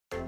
What's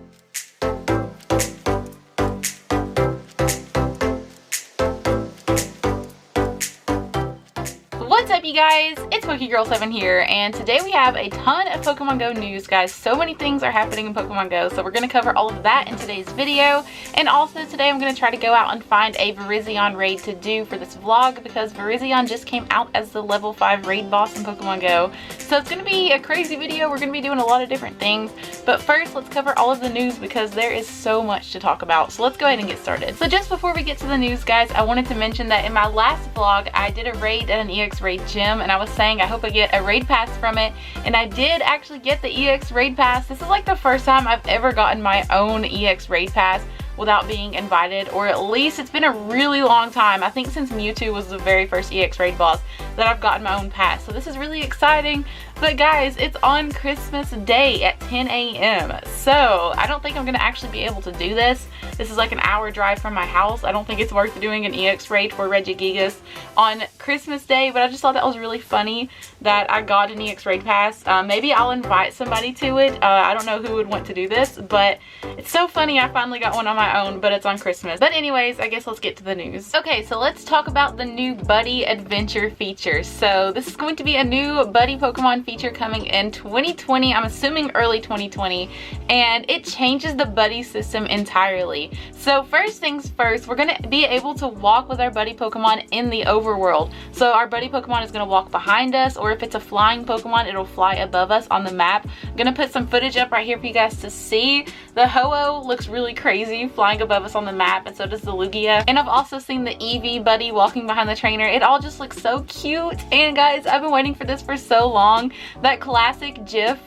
up, you guys? It's PokeGirl7 here, and today we have a ton of Pokemon Go news, guys. So many things are happening in Pokemon Go, so we're going to cover all of that in today's video. And also today I'm going to try to go out and find a Virizion raid to do for this vlog, because Virizion just came out as the level 5 raid boss in Pokemon Go. So it's going to be a crazy video. We're going to be doing a lot of different things. But first, let's cover all of the news because there is so much to talk about. So let's go ahead and get started. So just before we get to the news, guys, I wanted to mention that in my last vlog, I did a raid at an EX raid gym, and I was saying I hope I get a raid pass from it, and I did actually get the EX raid pass. This is like the first time I've ever gotten my own EX raid pass without being invited, or at least it's been a really long time. I think since Mewtwo was the very first EX raid boss that I've gotten my own pass. So this is really exciting. But guys, it's on Christmas Day at 10 a.m. So I don't think I'm gonna actually be able to do this. This is like an hour drive from my house. I don't think it's worth doing an EX raid for Regigigas on Christmas Day, but I just thought that was really funny that I got an EX raid pass. Maybe I'll invite somebody to it. I don't know who would want to do this, but it's so funny. I finally got one on my own, but it's on Christmas. But anyways, I guess let's get to the news. Okay, so let's talk about the new Buddy Adventure feature. So this is going to be a new Buddy Pokemon feature coming in 2020. I'm assuming early 2020, and it changes the Buddy system entirely. So first things first, we're going to be able to walk with our Buddy Pokemon in the overworld. So our Buddy Pokemon is going to walk behind us, or if it's a flying Pokemon, it'll fly above us on the map. I'm going to put some footage up right here for you guys to see. The Ho-Oh looks really crazy flying above us on the map, and so does the Lugia. And I've also seen the Eevee Buddy walking behind the trainer. It all just looks so cute. And guys, I've been waiting for this for so long. That classic GIF,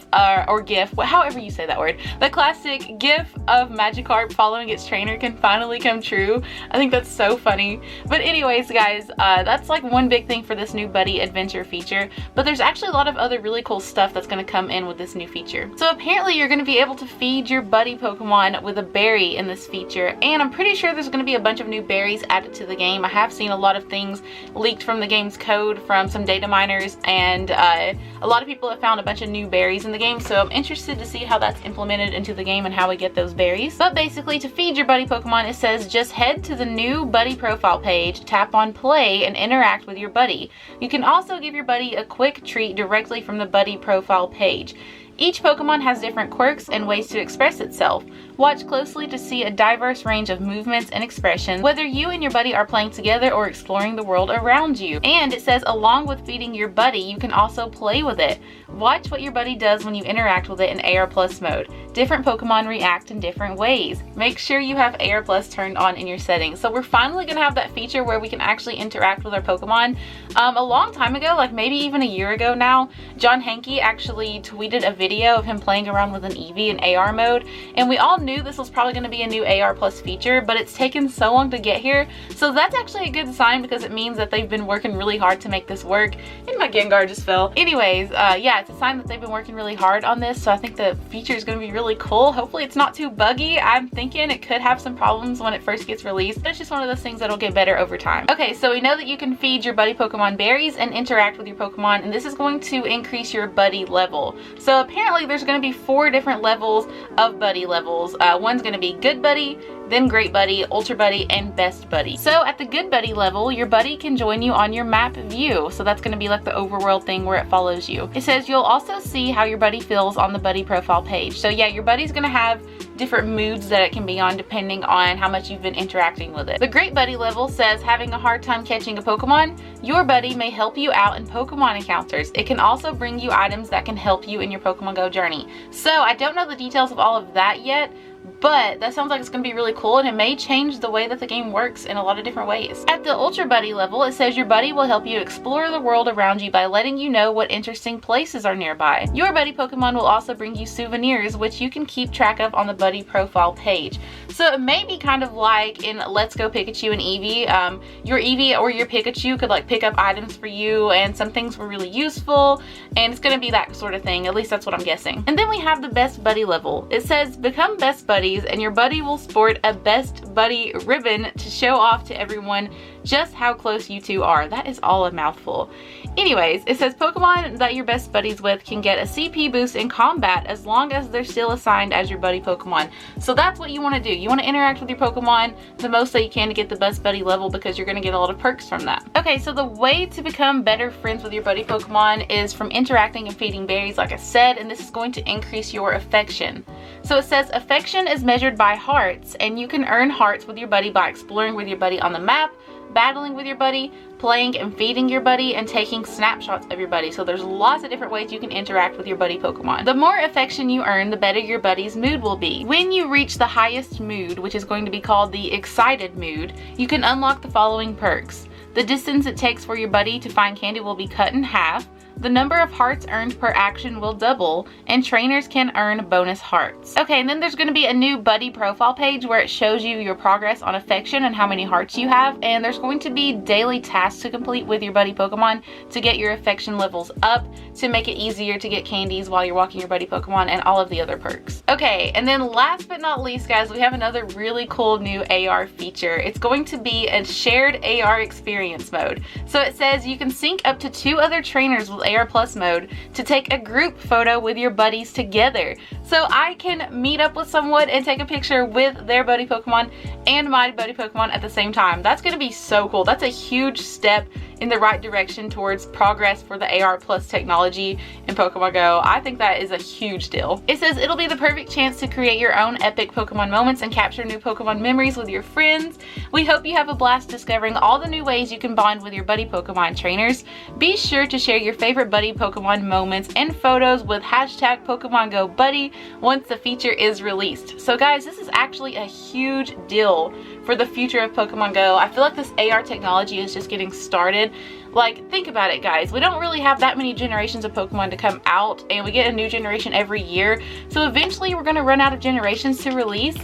or GIF, however you say that word, the classic GIF of Magikarp following its trainer can finally come true. I think that's so funny. But anyways, guys, that's like one big thing for this new Buddy Adventure feature. But there's actually a lot of other really cool stuff that's going to come in with this new feature. So apparently you're going to be able to feed your Buddy Pokemon with a berry in this feature, and I'm pretty sure there's going to be a bunch of new berries added to the game. I have seen a lot of things leaked from the game's code from some data miners, and a lot of people have found a bunch of new berries in the game, so I'm interested to see how that's implemented into the game and how we get those berries. But basically, to feed your Buddy Pokemon, it says just head to the new Buddy profile page, tap on play, and interact with your Buddy. You can also give your Buddy a quick treat directly from the Buddy profile page. Each Pokemon has different quirks and ways to express itself. Watch closely to see a diverse range of movements and expressions, whether you and your Buddy are playing together or exploring the world around you. And it says along with feeding your Buddy, you can also play with it. Watch what your Buddy does when you interact with it in AR Plus mode. Different Pokemon react in different ways. Make sure you have AR Plus turned on in your settings. So we're finally going to have that feature where we can actually interact with our Pokemon. A long time ago, like maybe even a year ago now, John Hanke actually tweeted a video of him playing around with an Eevee in AR mode, and we all knew this was probably going to be a new AR Plus feature, but it's taken so long to get here. So that's actually a good sign, because it means that they've been working really hard to make this work. And my Gengar just fell. Anyways, yeah, it's a sign that they've been working really hard on this, so I think the feature is going to be really cool. Hopefully it's not too buggy. I'm thinking it could have some problems when it first gets released, but it's just one of those things that'll get better over time. Okay, so we know that you can feed your Buddy Pokemon berries and interact with your Pokemon, and this is going to increase your Buddy level. So apparently there's going to be 4 different levels of Buddy levels. One's going to be Good Buddy, then Great Buddy, Ultra Buddy, and Best Buddy. So at the Good Buddy level, your Buddy can join you on your map view. So that's going to be like the overworld thing where it follows you. It says you'll also see how your Buddy feels on the Buddy profile page. So yeah, your Buddy's going to have different moods that it can be on depending on how much you've been interacting with it. The Great Buddy level says having a hard time catching a Pokemon, your Buddy may help you out in Pokemon encounters. It can also bring you items that can help you in your Pokemon Go journey. So I don't know the details of all of that yet, but that sounds like it's going to be really cool, and it may change the way that the game works in a lot of different ways. At the Ultra Buddy level, it says your Buddy will help you explore the world around you by letting you know what interesting places are nearby. Your Buddy Pokemon will also bring you souvenirs, which you can keep track of on the Buddy profile page. So it may be kind of like in Let's Go Pikachu and Eevee. Your Eevee or your Pikachu could like pick up items for you, and some things were really useful, and it's going to be that sort of thing. At least that's what I'm guessing. And then we have the Best Buddy level. It says become Best buddies, and your buddy will sport a best buddy ribbon to show off to everyone just how close you two are. That is all a mouthful. Anyways, it says Pokemon that you're best buddies with can get a CP boost in combat as long as they're still assigned as your buddy Pokemon. So that's what you want to do. You want to interact with your Pokemon the most that you can to get the best buddy level, because you're going to get a lot of perks from that. Okay, so the way to become better friends with your buddy Pokemon is from interacting and feeding berries, like I said, and this is going to increase your affection. So it says affection is measured by hearts, and you can earn hearts with your buddy by exploring with your buddy on the map, battling with your buddy, playing and feeding your buddy, and taking snapshots of your buddy. So there's lots of different ways you can interact with your buddy Pokemon. The more affection you earn, the better your buddy's mood will be. When you reach the highest mood, which is going to be called the excited mood, you can unlock the following perks. The distance it takes for your buddy to find candy will be cut in half. The number of hearts earned per action will double, and trainers can earn bonus hearts. Okay, and then there's going to be a new buddy profile page where it shows you your progress on affection and how many hearts you have, and there's going to be daily tasks to complete with your buddy Pokemon to get your affection levels up, to make it easier to get candies while you're walking your buddy Pokemon, and all of the other perks. Okay, and then last but not least, guys, we have another really cool new AR feature. It's going to be a shared AR experience mode. So it says you can sync up to 2 other trainers with AR Plus mode to take a group photo with your buddies together. So I can meet up with someone and take a picture with their buddy Pokemon and my buddy Pokemon at the same time. That's going to be so cool. That's a huge step in the right direction towards progress for the AR Plus technology in Pokemon Go. I think that is a huge deal. It says it'll be the perfect chance to create your own epic Pokemon moments and capture new Pokemon memories with your friends. We hope you have a blast discovering all the new ways you can bond with your buddy Pokemon trainers. Be sure to share your favorite buddy Pokemon moments and photos with hashtag Pokemon Go Buddy once the feature is released. So guys, this is actually a huge deal for the future of Pokemon Go. I feel like this AR technology is just getting started. Like, think about it, guys. We don't really have that many generations of Pokemon to come out, and we get a new generation every year. So eventually we're going to run out of generations to release,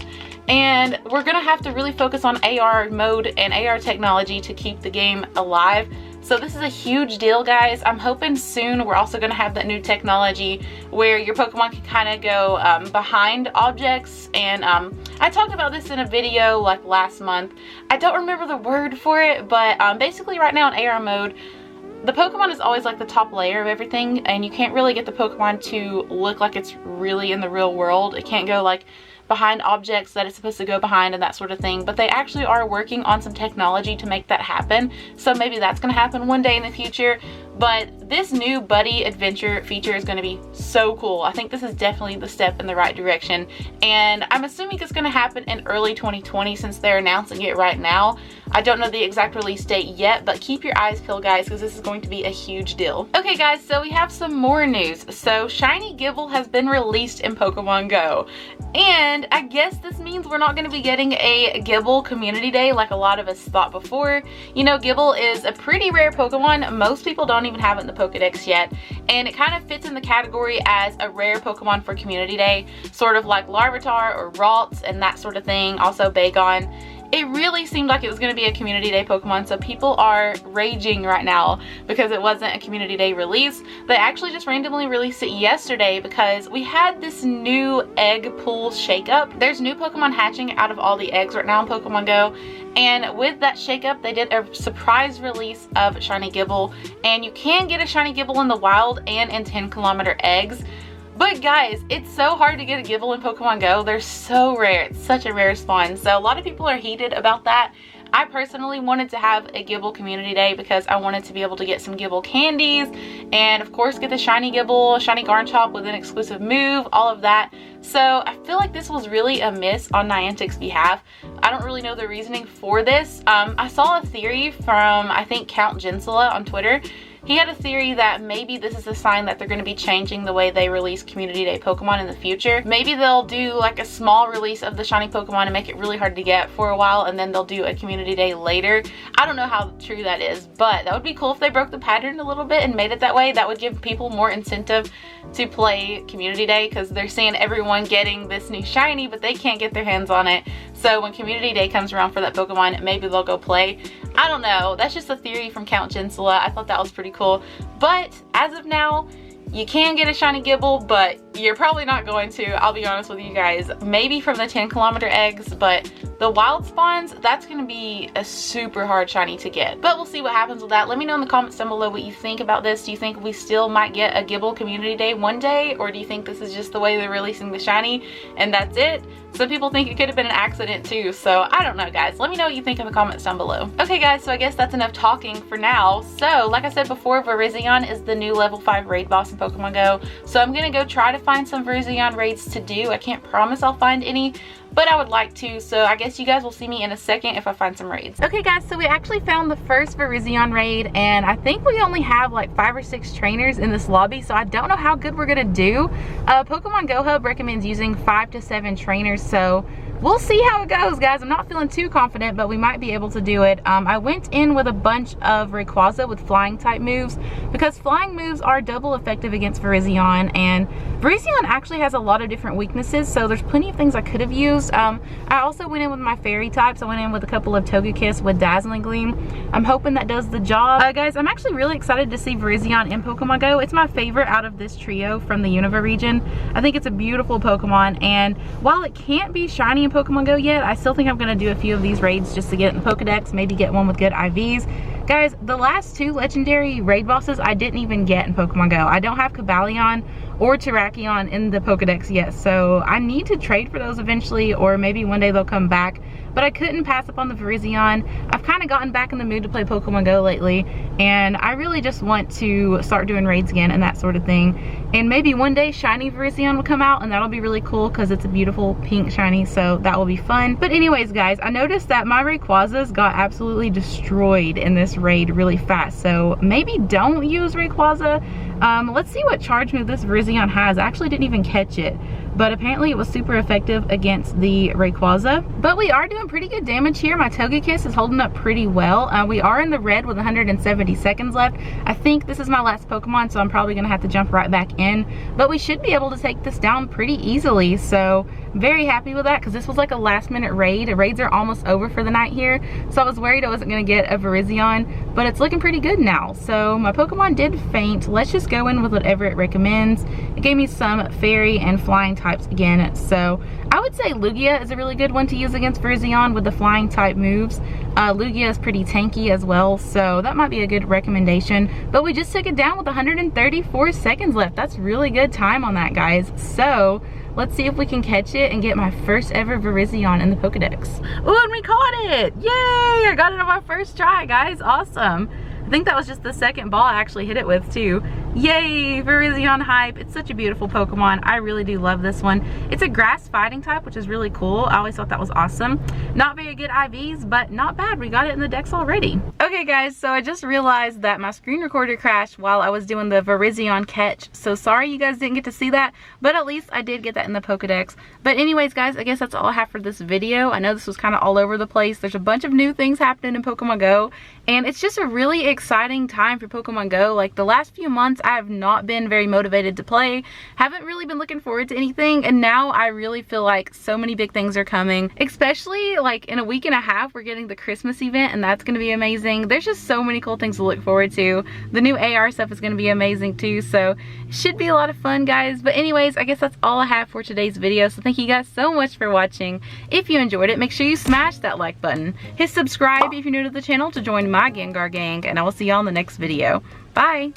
and we're going to have to really focus on AR mode and AR technology to keep the game alive. So this is a huge deal, guys. I'm hoping soon we're also going to have that new technology where your Pokemon can kind of go behind objects. And I talked about this in a video like last month. I don't remember the word for it, but basically right now in AR mode, the Pokemon is always like the top layer of everything, and you can't really get the Pokemon to look like it's really in the real world. It can't go like behind objects that it's supposed to go behind and that sort of thing, but they actually are working on some technology to make that happen. So maybe that's going to happen one day in the future. But this new buddy adventure feature is going to be so cool. I think this is definitely the step in the right direction, and I'm assuming it's going to happen in early 2020 since they're announcing it right now. I don't know the exact release date yet, but keep your eyes peeled, guys, because this is going to be a huge deal. Okay guys, so we have some more news. So Shiny Gible has been released in Pokemon Go, and I guess this means we're not going to be getting a Gible community day like a lot of us thought before. You know, Gible is a pretty rare Pokemon. Most people don't even have it in the Pokedex yet, and it kind of fits in the category as a rare Pokemon for community day, sort of like Larvitar or Ralts and that sort of thing, also Bagon. It really seemed like it was going to be a community day Pokemon, so people are raging right now because it wasn't a community day release. They actually just randomly released it yesterday because we had this new egg pool shakeup. There's new Pokemon hatching out of all the eggs right now in Pokemon Go, and with that shakeup they did a surprise release of Shiny Gible, and you can get a Shiny Gible in the wild and in 10-kilometer eggs. But guys, it's so hard to get a Gible in Pokemon Go. They're so rare. It's such a rare spawn. So a lot of people are heated about that. I personally wanted to have a Gible community day because I wanted to be able to get some Gible candies and of course get the Shiny Gible, Shiny Garchomp with an exclusive move, all of that. So I feel like this was really a miss on Niantic's behalf. I don't really know the reasoning for this. I saw a theory from, I think, Count Gensela on Twitter. He had a theory that maybe this is a sign that they're going to be changing the way they release Community Day Pokemon in the future. Maybe they'll do like a small release of the shiny Pokemon and make it really hard to get for a while, and then they'll do a Community Day later. I don't know how true that is, but that would be cool if they broke the pattern a little bit and made it that way. That would give people more incentive to play Community Day because they're seeing everyone getting this new shiny, but they can't get their hands on it. So when Community Day comes around for that Pokemon, maybe they'll go play. I don't know. That's just a theory from Count Gensela. I thought that was pretty cool. But as of now, You can get a shiny Gible, but you're probably not going to, I'll be honest with you guys. Maybe from the 10-kilometer eggs, but the wild spawns, that's going to be a super hard shiny to get. But we'll see what happens with that. Let me know in the comments down below what you think about this. Do you think we still might get a Gible Community Day one day? Or do you think this is just the way they're releasing the shiny and that's it? Some people think it could have been an accident too, so I don't know, guys. Let me know what you think in the comments down below. Okay guys, so I guess that's enough talking for now. So like I said before, Virizion is the new level 5 raid boss in Pokemon Go. So I'm gonna go try to find some Virizion raids to do. I can't promise I'll find any, but I would like to, so I guess you guys will see me in a second if I find some raids. Okay guys, so we actually found the first Virizion raid, and I think we only have like 5 or 6 trainers in this lobby, so I don't know how good we're gonna do. Pokemon Go Hub recommends using 5 to 7 trainers, so we'll see how it goes, guys. I'm not feeling too confident, but we might be able to do it. I went in with a bunch of Rayquaza with flying type moves because flying moves are double effective against Virizion, and Virizion actually has a lot of different weaknesses, so there's plenty of things I could have used. I also went in with my fairy types. I went in with a couple of Togekiss with Dazzling Gleam. I'm hoping that does the job. Guys, I'm actually really excited to see Virizion in Pokemon Go. It's my favorite out of this trio from the Unova region. I think it's a beautiful Pokemon, and while it can't be shiny in Pokemon Go yet, I still think I'm going to do a few of these raids just to get in the Pokedex, maybe get one with good IVs. Guys, the last 2 legendary raid bosses I didn't even get in Pokemon Go. I don't have Cobalion or Terrakion in the Pokedex yet, so I need to trade for those eventually, or maybe one day they'll come back. But I couldn't pass up on the Virizion. I've kind of gotten back in the mood to play Pokemon Go lately, and I really just want to start doing raids again and that sort of thing. And maybe one day shiny Virizion will come out, and that'll be really cool because it's a beautiful pink shiny, so that will be fun. But anyways, guys, I noticed that my Rayquazas got absolutely destroyed in this raid really fast, so maybe don't use Rayquaza. Let's see what charge move this Virizion has. I actually didn't even catch it, but apparently it was super effective against the Rayquaza. But we are doing pretty good damage here. My Togekiss is holding up pretty well. We are in the red with 170 seconds left. I think this is my last Pokemon, so I'm probably gonna have to jump right back in, but we should be able to take this down pretty easily, so very happy with that because this was like a last minute raid. Raids are almost over for the night here, so I was worried I wasn't gonna get a Virizion, but it's looking pretty good now. So my Pokemon did faint. Let's just go in with whatever it recommends. It gave me some fairy and flying types again, so I would say Lugia is a really good one to use against Virizion with the flying type moves. Lugia is pretty tanky as well, so that might be a good recommendation. But we just took it down with 134 seconds left. That's really good time on that, guys. So let's see if we can catch it and get my first ever Virizion in the Pokedex. Oh, and we caught it! Yay! I got it on my first try, guys. Awesome. I think that was just the second ball I actually hit it with too. Yay, Virizion hype. It's such a beautiful Pokemon. I really do love this one. It's a grass fighting type, which is really cool. I always thought that was awesome. Not very good IVs, but not bad. We got it in the Dex already. Okay guys, so I just realized that my screen recorder crashed while I was doing the Virizion catch. So sorry you guys didn't get to see that, but at least I did get that in the Pokedex. But anyways guys, I guess that's all I have for this video. I know this was kind of all over the place. There's a bunch of new things happening in Pokemon Go, and it's just a really exciting time for Pokemon Go. Like the last few months I have not been very motivated to play, haven't really been looking forward to anything, and now I really feel like so many big things are coming, especially like in a week and a half we're getting the Christmas event, and that's going to be amazing. There's just so many cool things to look forward to. The new AR stuff is going to be amazing too, so it should be a lot of fun, guys. But anyways, I guess that's all I have for today's video, so thank you guys so much for watching. If you enjoyed it, make sure you smash that like button, hit subscribe if you're new to the channel to join my Gengar gang, and I will see y'all in the next video. Bye!